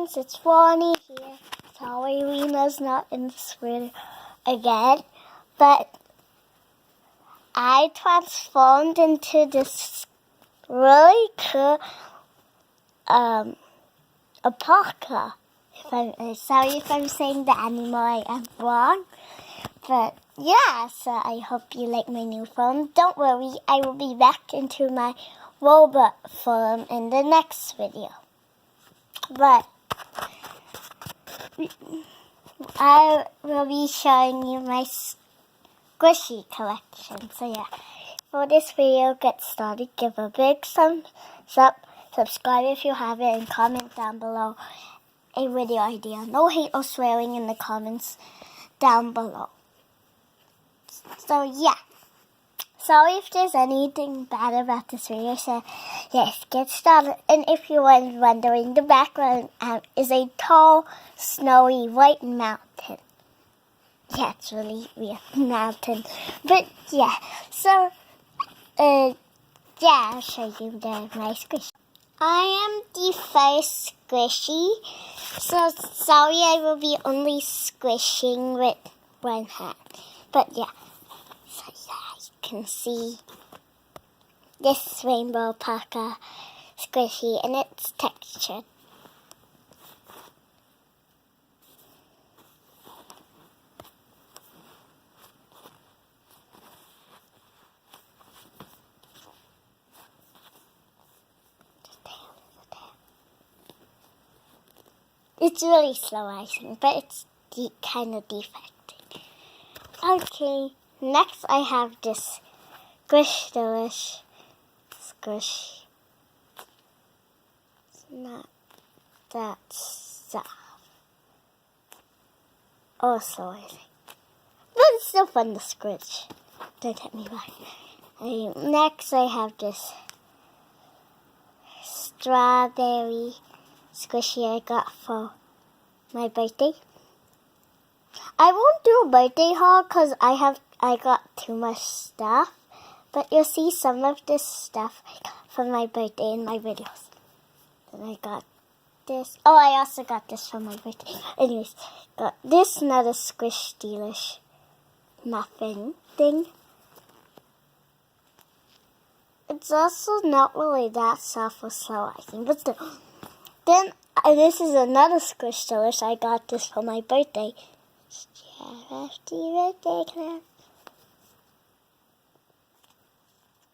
friends, it's Ronnie here. Sorry Rena's not in this video again, but I transformed into this really cool alpaca. Sorry if I'm saying the animal I am wrong, but yeah, so I hope you like my new form. Don't worry, I will be back into my robot form in the next video. But I will be showing you my squishy collection. So yeah, for this video get started, give a big thumbs up, subscribe if you haven't, and comment down below a video idea. No hate or swearing in the comments down below. So yeah, sorry if there's anything bad about this video, so yes, get started. And if you were wondering, the background is a tall, snowy, white mountain. Yeah, it's really weird mountain. But yeah, so, yeah, I'll show you my squishy. I am the first squishy, so sorry I will be only squishing with one hand. But yeah, so yeah, you can see this rainbow alpaca squishy and it's textured. It's really slow icing, but it's kind of defective. Okay, next I have this Squish Delish Squish. It's not that soft or slow icing, but it's still fun to squish. Don't hit me back. Next I have this strawberry squishy I got for my birthday. I won't do a birthday haul because I got too much stuff, but you'll see some of this stuff I got for my birthday in my videos. Then I got this. Oh, I also got this for my birthday. Anyways, got this another Squish Delish muffin thing. It's also not really that soft or slow, I think, but still. Then, this is another Squish Delish. I got this for my birthday. Happy birthday, clap.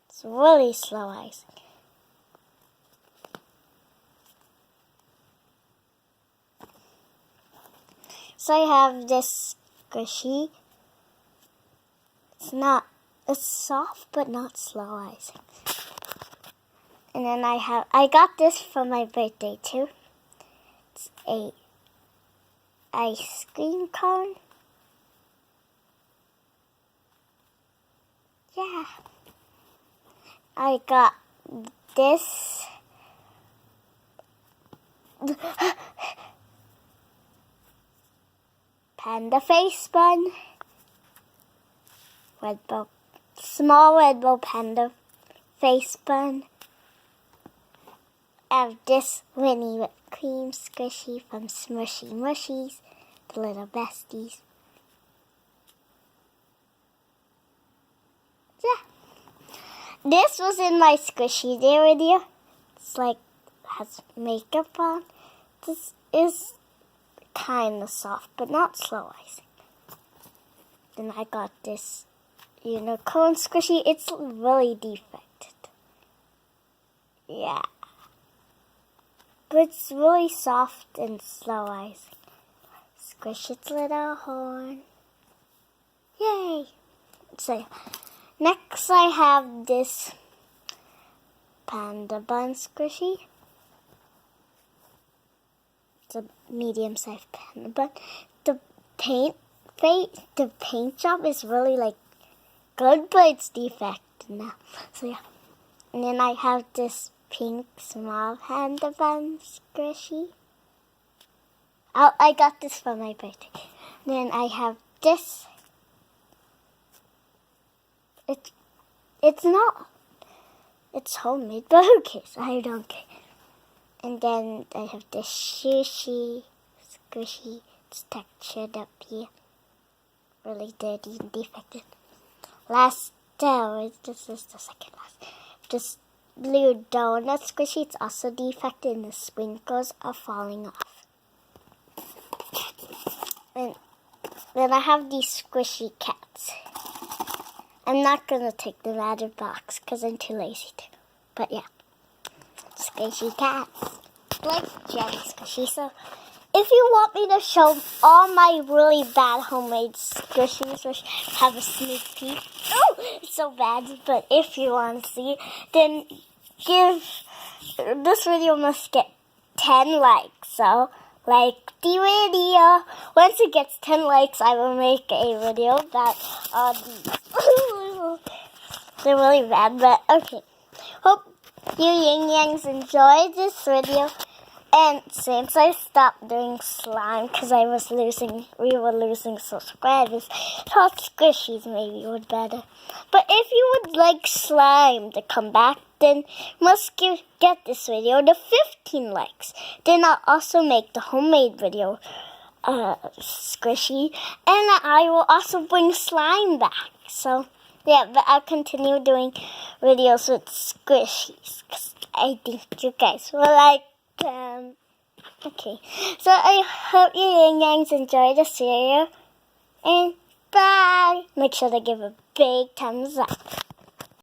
It's really slow icing. So I have this squishy. It's soft but not slow icing. And then I got this for my birthday too. It's a ice cream cone. Yeah. I got this. Panda face bun. Small red bull panda face bun. I have this Winnie whipped cream squishy from Smushy Mushies, the little besties. Yeah. This was in my squishy day video. It's like, has makeup on. This is kind of soft, but not slow icing. Then I got this unicorn squishy. It's really defected. Yeah. But it's really soft and slow icing. Squish its little horn. Yay! So, next I have this panda bun squishy. It's a medium-sized panda bun. The paint job is really good, but it's defected now. So yeah. And then I have this pink small panda bun squishy. I got this for my birthday. Then I have this. It's homemade, but who cares? I don't care. And then I have the squishy textured up here. Really dirty and defective. This is the second last. This blue donut squishy, it's also defective and the sprinkles are falling off. And then I have these squishy cats. I'm not going to take them out of the box because I'm too lazy to. But yeah, squishy cats. Like jelly squishy. So if you want me to show all my really bad homemade squishies, which have a sneak peek. Oh, it's so bad. But if you want to see, then this video must get 10 likes. So like the video. Once it gets 10 likes, I will make a video about all these. They're really bad, but okay. Hope you yin yangs enjoyed this video. And since I stopped doing slime because we were losing subscribers, thought squishies maybe would better. But if you would like slime to come back, then you must get this video to 15 likes. Then I'll also make the homemade video squishy, and I will also bring slime back. So yeah, but I'll continue doing videos with squishies because I think you guys will like them. Okay, so I hope you yin yangs enjoy the video, and bye. Make sure to give a big thumbs up.